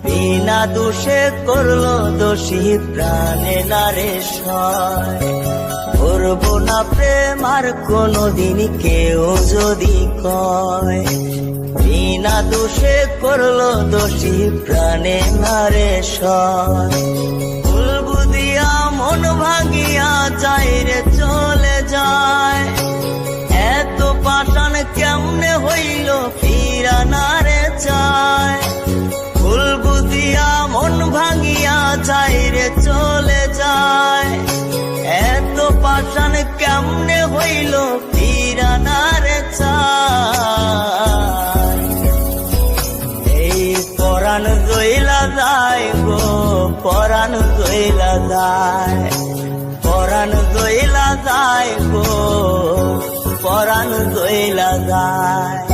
বিনা দোষে করলো দোষী প্রাণে নারে সয়। করবো না প্রেম আর কোনদিন কেউ যদি কয়, বিনা দোষে করলো দোষী প্রাণে নারে সয়। ভুল বুঝিয়া মন ভাঙিয়া যায় রে চলে যায়, এত পাষাণ কেমনে হইল ফিরা না রে চায়। ভুল বুঝিয়া মন ভাঙিয়া যায় রে চলে যায়, এত পাষাণ কেমনে হইল ফিরা না রে চায়। এই পরাণ জইলা যায় গো, পরাণ জইলা যায়, পরাণ জইলা যায় গো, পরাণ জইলা যায়।